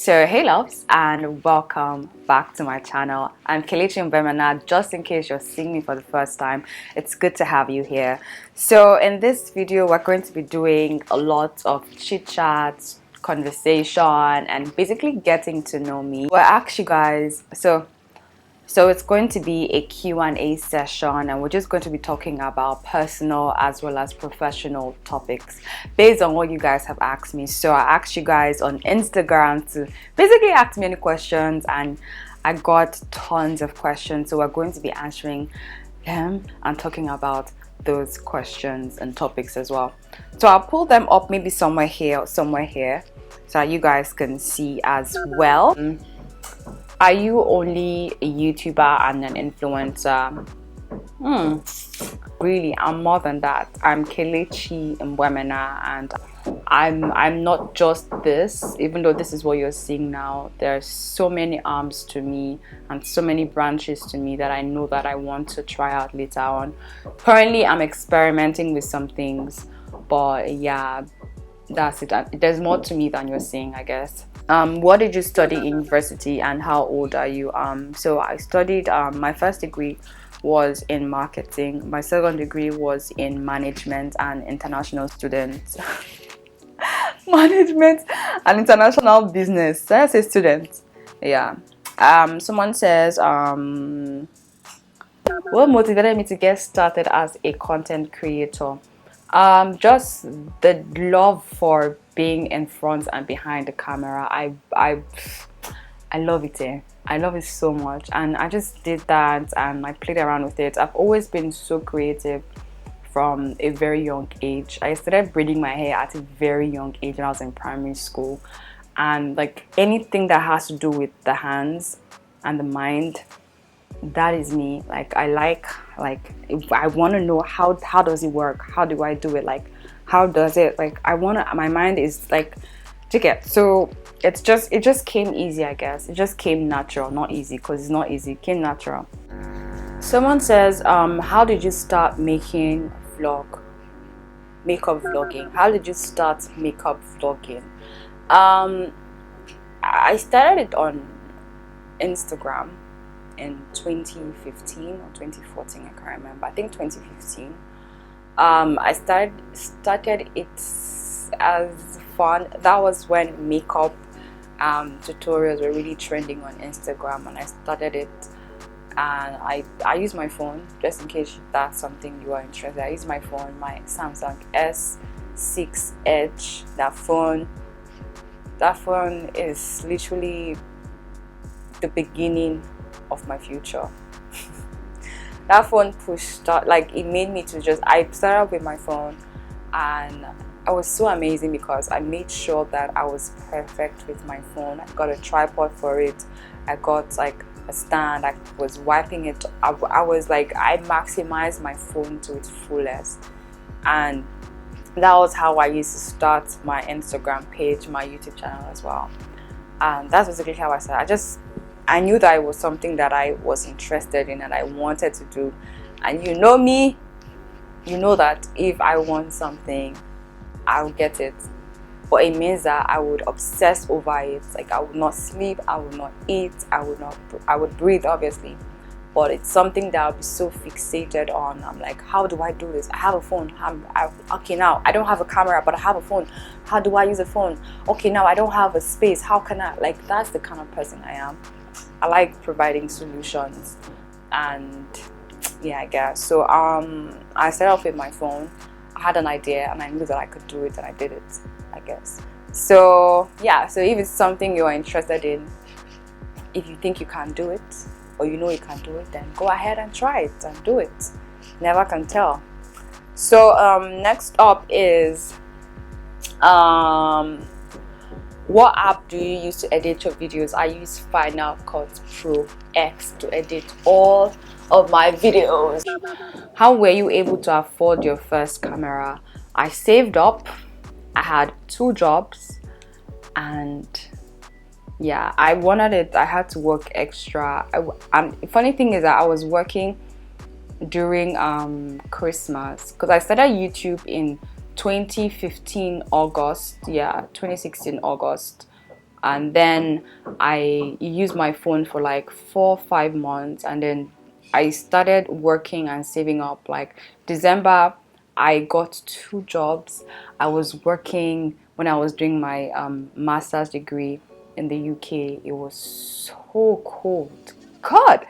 So hey loves, and welcome back to my channel. I'm Kelechi Mgbemena. Just in case you're seeing me for the first time, it's good to have you here. So in this video we're going to be doing a lot of chit chats, conversation, and basically getting to know me. Well, actually guys, so it's going to be a Q&A session, and we're just going to be talking about personal as well as professional topics based on what you guys have asked me. So I asked you guys on Instagram to basically ask me any questions, and I got tons of questions. So we're going to be answering them and talking about those questions and topics as well. So I'll pull them up maybe somewhere here or somewhere here so you guys can see as well. Are you only a YouTuber and an influencer? Really, I'm more than that. I'm Kelechi Mgbemena, and I'm not just this. Even though this is what you're seeing now, there's so many arms to me and so many branches to me that I know that I want to try out later on. Currently, I'm experimenting with some things, but yeah, that's it. There's more to me than you're seeing, I guess. What did you study in university and how old are you? So I studied, my first degree was in marketing. My second degree was in management and international students. Management and international business. Did I say students? Yeah. Someone says, what motivated me to get started as a content creator? Just the love for being in front and behind the camera. I love it. I love it so much, and I just did that and I played around with it. I've always been so creative from a very young age. I started braiding my hair at a very young age when I was in primary school, and like anything that has to do with the hands and the mind, that is me. Like if I want to know how does it work, how do I do it, like how does it, like I want to, my mind is like, to get. So it just came easy, I guess. It just came natural. Not easy, because it's not easy. It came natural. Someone says, how did you start making makeup vlogging? How did you start makeup vlogging? I started it on Instagram in 2015 or 2014, I can't remember. I think 2015. I started it as fun. That was when makeup tutorials were really trending on Instagram, and I started it. And I use my phone, just in case that's something you are interested. I use my phone, my Samsung S6 Edge. That phone is literally the beginning of my future. That phone it made me to just, I started with my phone, and I was so amazing because I made sure that I was perfect with my phone. I got a tripod for it. I got like a stand. I was wiping it. I was like, I maximized my phone to its fullest, and that was how I used to start my Instagram page, my YouTube channel as well. And that's basically how I started. I knew that it was something that I was interested in and I wanted to do. And you know me, you know that if I want something, I'll get it. But it means that I would obsess over it. Like I would not sleep, I would not eat, I would breathe obviously. But it's something that I'll be so fixated on. I'm like, how do I do this? I have a phone. Okay, now I don't have a camera, but I have a phone. How do I use a phone? Okay, now I don't have a space. How can I? Like, that's the kind of person I am. I like providing solutions, and yeah, I guess so. I started off with my phone. I had an idea and I knew that I could do it, and I did it, I guess. So yeah, so if it's something you're interested in, if you think you can do it or you know you can do it, then go ahead and try it and do it. Never can tell. So next up is what app do you use to edit your videos? I use Final Cut Pro X to edit all of my videos. How were you able to afford your first camera? I saved up. I had 2 jobs, and yeah, I wanted it. I had to work extra. The funny thing is that I was working during Christmas, because I started YouTube in 2015 August, yeah, 2016 August. and then I used my phone for like 4 or 5 months, and then I started working and saving up. Like December, I got 2 jobs. I was working when I was doing my master's degree in the UK. It was so cold. God,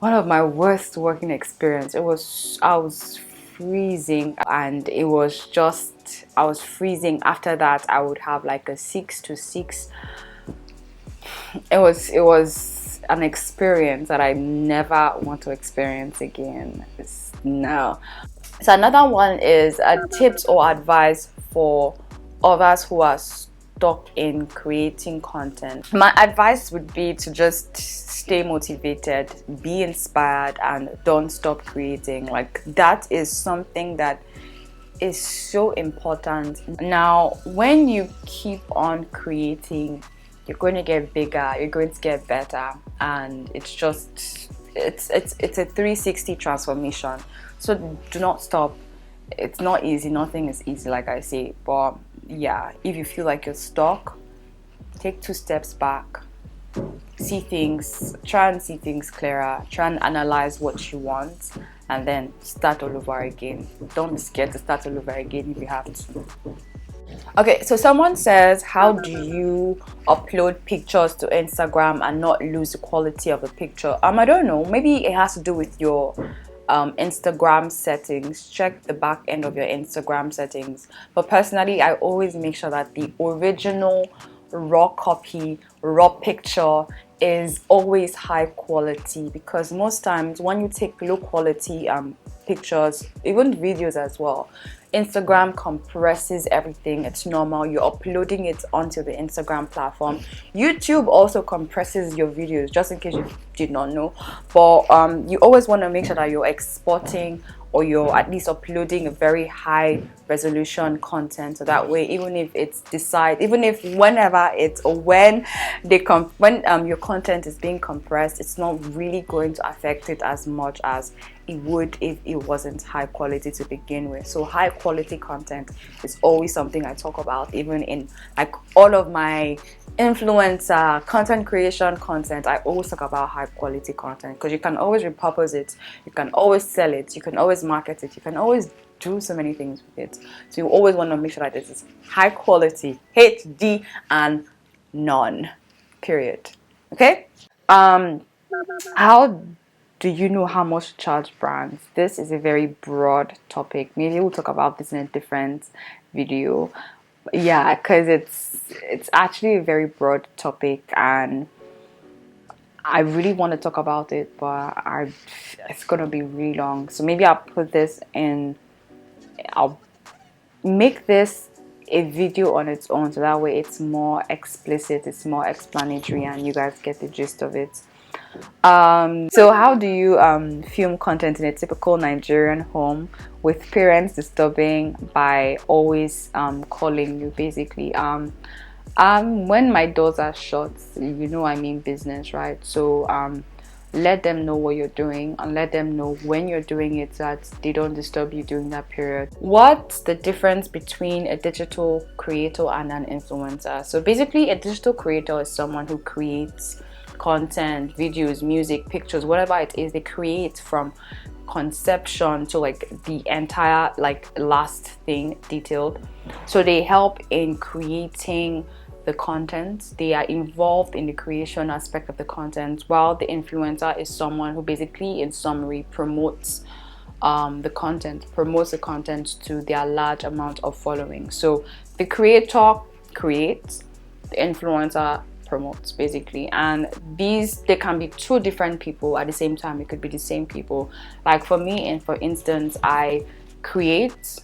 one of my worst working experience. I was freezing, and it was just I was freezing. After that, I would have like a 6 to 6. It was an experience that I never want to experience again. No. So another one is tips or advice for others who are stuck in creating content. My advice would be to just stay motivated, be inspired, and don't stop creating. Like, that is something that is so important. Now, when you keep on creating, you're going to get bigger, you're going to get better, and it's a 360 transformation. So do not stop. It's not easy, nothing is easy, like I say, but yeah, if you feel like you're stuck, take 2 steps back, try and see things clearer, try and analyze what you want, and then start all over again. Don't be scared to start all over again if you have to. Okay, so someone says, how do you upload pictures to Instagram and not lose the quality of the picture? I don't know, maybe it has to do with your Instagram settings. Check the back end of your Instagram settings. But personally, I always make sure that the original raw copy, raw picture is always high quality, because most times when you take low quality pictures, even videos as well, Instagram compresses everything. It's normal. You're uploading it onto the Instagram platform. YouTube also compresses your videos, just in case you did not know. But you always want to make sure that you're exporting, or you're at least uploading a very high resolution content, so that way, even if when your content is being compressed, it's not really going to affect it as much as it would if it wasn't high quality to begin with. So high quality content is always something I talk about, even in like all of my influencer content creation content. I always talk about high quality content, because you can always repurpose it, you can always sell it, you can always market it, you can always do so many things with it. So you always want to make sure that it is high quality, HD and none, period. Okay. How do you know how much to charge brands? This is a very broad topic. Maybe we'll talk about this in a different video. Yeah, because it's actually a very broad topic, and I really want to talk about it, but it's gonna be really long. So maybe I'll make this a video on its own, so that way it's more explicit, it's more explanatory, and you guys get the gist of it. So how do you film content in a typical Nigerian home with parents disturbing by always calling you, basically? When my doors are shut, I mean business, right? So let them know what you're doing, and let them know when you're doing it, so that they don't disturb you during that period. What's the difference between a digital creator and an influencer? So basically, a digital creator is someone who creates content, videos, music, pictures, whatever it is. They create from conception to like the entire last thing detailed. So they help in creating the content, they are involved in the creation aspect of the content, while the influencer is someone who basically, in summary, promotes the content to their large amount of following. So the creator creates, the influencer promotes, basically, and they can be 2 different people at the same time. It could be the same people. Like for me, and for instance, I create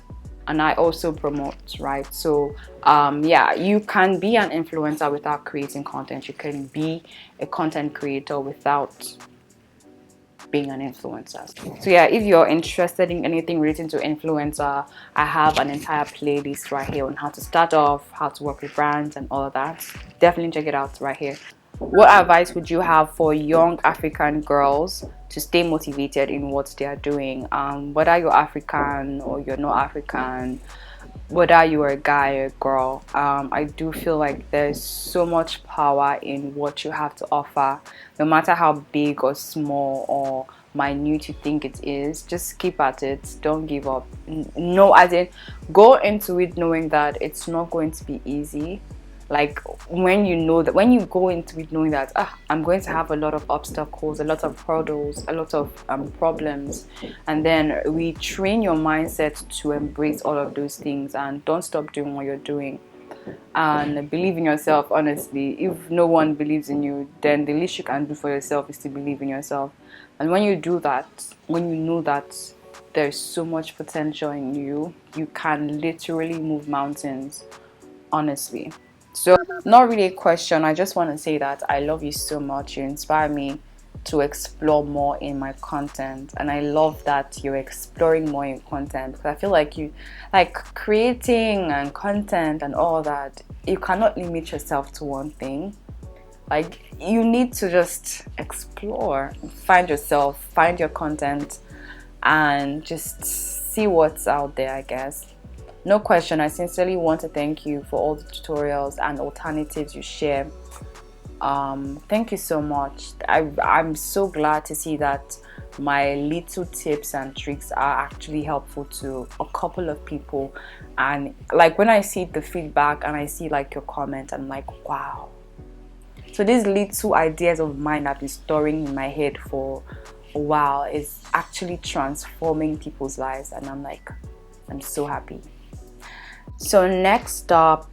and I also promote, right? So yeah, you can be an influencer without creating content. You can be a content creator without being an influencer. So yeah, if you're interested in anything relating to influencer, I have an entire playlist right here on how to start off, how to work with brands, and all of that. Definitely check it out right here. What advice would you have for young African girls to stay motivated in what they are doing? Whether you're African or you're not African, whether you're a guy or a girl, I do feel like there's so much power in what you have to offer, no matter how big or small or minute you think it is. Just keep at it, don't give up. No, as in, go into it knowing that it's not going to be easy. Like, when you know that, when you go into it knowing that I'm going to have a lot of obstacles, a lot of hurdles, a lot of problems, and then we train your mindset to embrace all of those things and don't stop doing what you're doing, and believe in yourself. Honestly, if no one believes in you, then the least you can do for yourself is to believe in yourself. And when you do that, when you know that there's so much potential in you, you can literally move mountains, honestly. So, not really a question. I just want to say that I love you so much. You inspire me to explore more in my content, and I love that you're exploring more in content, because I feel like you, like, creating and content and all that, you cannot limit yourself to one thing. Like, you need to just explore, find yourself, find your content, and just see what's out there, I guess. No question, I sincerely want to thank you for all the tutorials and alternatives you share. Thank you so much. I'm so glad to see that my little tips and tricks are actually helpful to a couple of people. And like, when I see the feedback and I see like your comment, I'm like, wow. So these little ideas of mine I've been storing in my head for a while is actually transforming people's lives, and I'm so happy. So next up,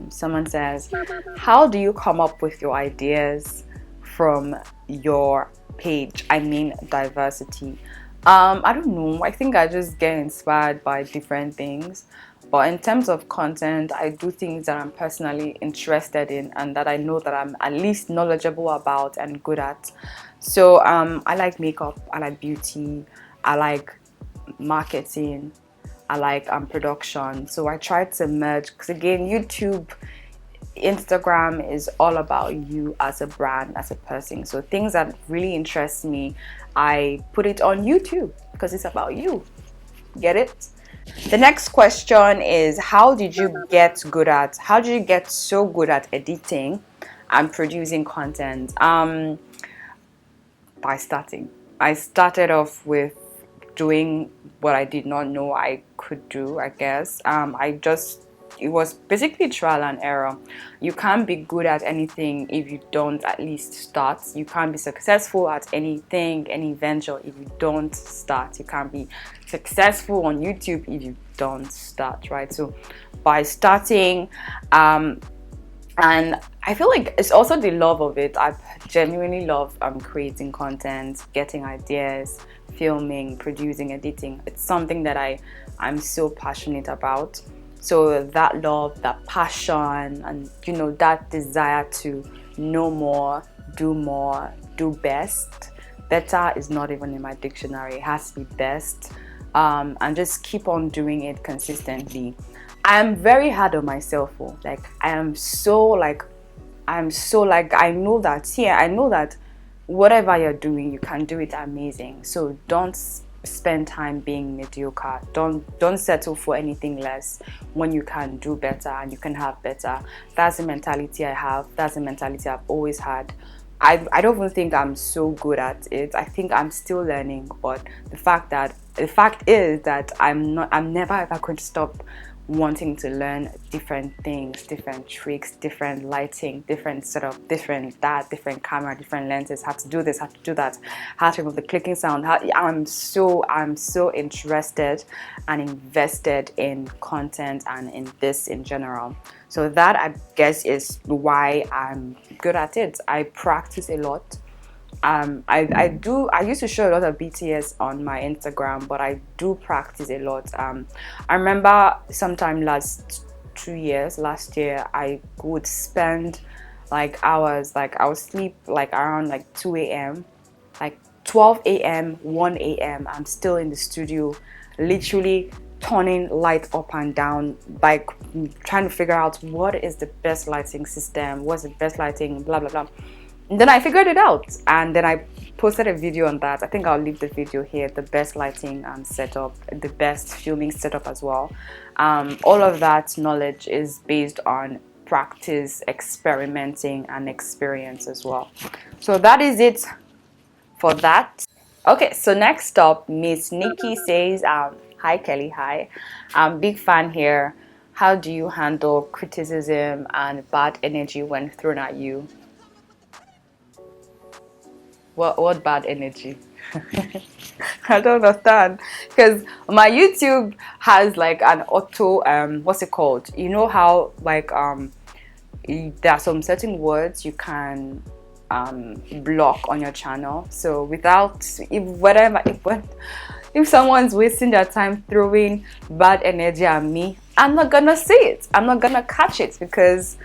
someone says, how do you come up with your ideas from your page? I mean, diversity. I don't know. I think I just get inspired by different things. But in terms of content, I do things that I'm personally interested in and that I know that I'm at least knowledgeable about and good at. So I like makeup, I like beauty, I like marketing, I like production. So I try to merge, because again, YouTube, Instagram is all about you as a brand, as a person. So things that really interest me, I put it on YouTube because it's about you. Get it? The next question is, how did you get so good at editing and producing content? By starting. I started off with doing what I did not know I could do, I guess. It was basically trial and error. You can't be good at anything if you don't at least start. You can't be successful at anything, any venture, if you don't start. You can't be successful on YouTube if you don't start, right? So by starting, and I feel like it's also the love of it. I genuinely love creating content, getting ideas, filming, producing, editing. It's something that I'm so passionate about. So that love, that passion, and that desire to know more, do best. Better is not even in my dictionary. It has to be best. And just keep on doing it consistently. I'm very hard on myself. I know that whatever you're doing, you can do it amazing. So don't spend time being mediocre. Don't settle for anything less when you can do better and you can have better. That's the mentality I have. That's the mentality I've always had. I don't even think I'm so good at it. I think I'm still learning, but the fact is that I'm never ever going to stop wanting to learn different things, different tricks, different lighting, different setup, different camera, different lenses, how to do this, how to do that, how to remove the clicking sound. I'm so interested and invested in content and in this in general. So that, I guess, is why I'm good at it. I practice a lot. I used to show a lot of BTS on my Instagram, but I do practice a lot. I remember sometime last year, I would spend like hours, like I would sleep like around like 2 a.m, like 12 a.m, 1 a.m. I'm still in the studio, literally turning light up and down, like trying to figure out what is the best lighting system, what's the best lighting, blah blah blah. And then I figured it out, and then I posted a video on that. I think I'll leave the video here. The best lighting setup, the best filming setup as well. All of that knowledge is based on practice, experimenting, and experience as well. So that is it for that. Okay, so next up, Miss Nikki says, hi Kelly, hi. I'm big fan here. How do you handle criticism and bad energy when thrown at you? What bad energy? I don't understand, because my YouTube has like an auto what's it called? You know how like there are some certain words you can block on your channel. So without if someone's wasting their time throwing bad energy at me, I'm not gonna see it. I'm not gonna catch it because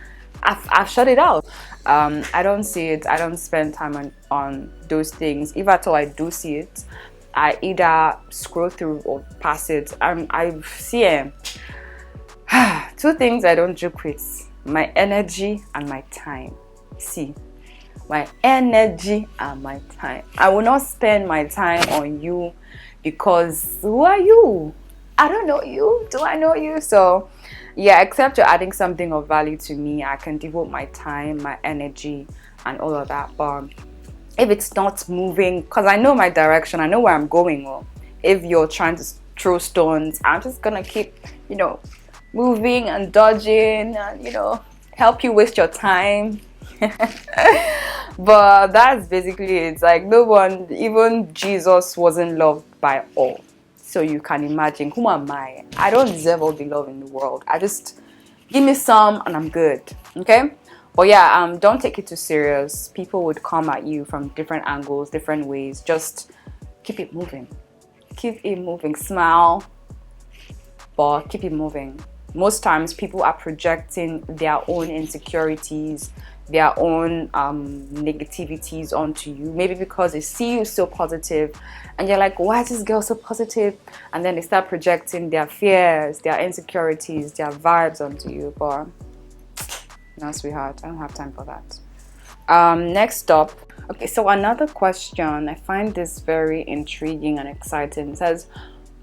I've shut it out. I don't see it. I don't spend time on those things. If at all I do see it, I either scroll through or pass it. I see two things I don't joke with: my energy and my time. See, my energy and my time. I will not spend my time on you because who are you? I don't know you. Do I know you? So yeah, except you're adding something of value to me, I can devote my time, my energy, and all of that. But if it's not moving, because I know my direction, I know where I'm going, or if you're trying to throw stones, I'm just gonna keep, moving and dodging and, help you waste your time. But that's basically it. Like, no one, even Jesus wasn't loved by all. So you can imagine, who am I? I don't deserve all the love in the world. I just give me some and I'm good. Okay? But yeah, don't take it too serious. People would come at you from different angles, different ways. Just keep it moving. Keep it moving. Smile, but keep it moving. Most times people are projecting their own insecurities, their own negativities onto you, maybe because they see you so positive and you're like, why is this girl so positive? And then they start projecting their fears, their insecurities, their vibes onto you. But no, sweetheart, I don't have time for that. Next up, okay, so another question, I find this very intriguing and exciting. It says,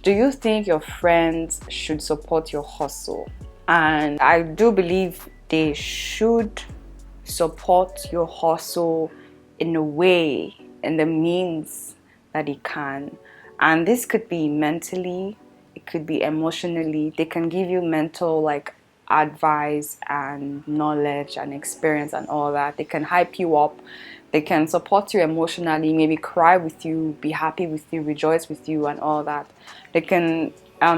do you think your friends should support your hustle? And I do believe they should support your hustle in a way, in the means that they can. And this could be mentally, it could be emotionally. They can give you mental advice and knowledge and experience and all that. They can hype you up. They can support you emotionally, maybe cry with you, be happy with you, rejoice with you and all that. They can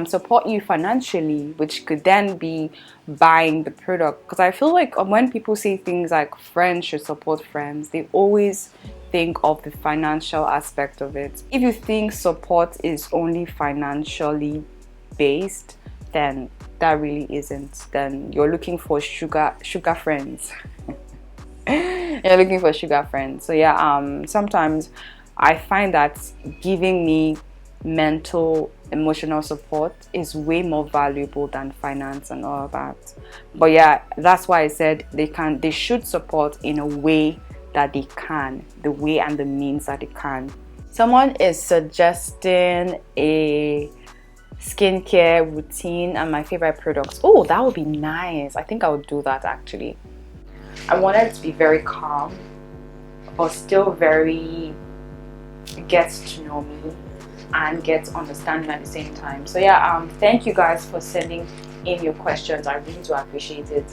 support you financially, which could then be buying the product. Because I feel like when people say things like friends should support friends, they always think of the financial aspect of it. If you think support is only financially based, then that really isn't. Then you're looking for sugar friends. You're looking for sugar friends. So yeah, sometimes I find that giving me mental, emotional support is way more valuable than finance and all that. But yeah, that's why I said they should support in a way that they can, the way and the means that they can. Someone is suggesting a skincare routine and my favorite products. Oh, that would be nice. I think I would do that actually. I want it to be very calm, but still very gets to know me and get to understand me at the same time. So yeah, thank you guys for sending in your questions. I really do appreciate it.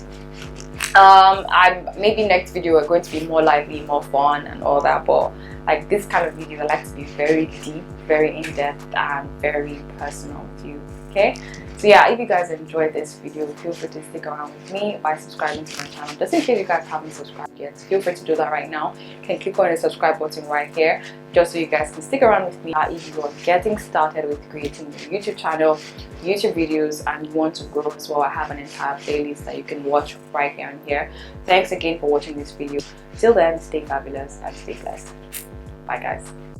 Maybe next video we're going to be more lively, more fun and all that, but like this kind of video I like to be very deep, very in-depth and very personal with you. Okay, so yeah, if you guys enjoyed this video, feel free to stick around with me by subscribing to my channel. Just in case you guys haven't subscribed yet, feel free to do that right now. You can click on the subscribe button right here, just so you guys can stick around with me if you are getting started with creating your YouTube channel, YouTube videos, and you want to grow as well. I have an entire playlist that you can watch right here and here. Thanks again for watching this video. Till then, stay fabulous and stay blessed. Bye guys.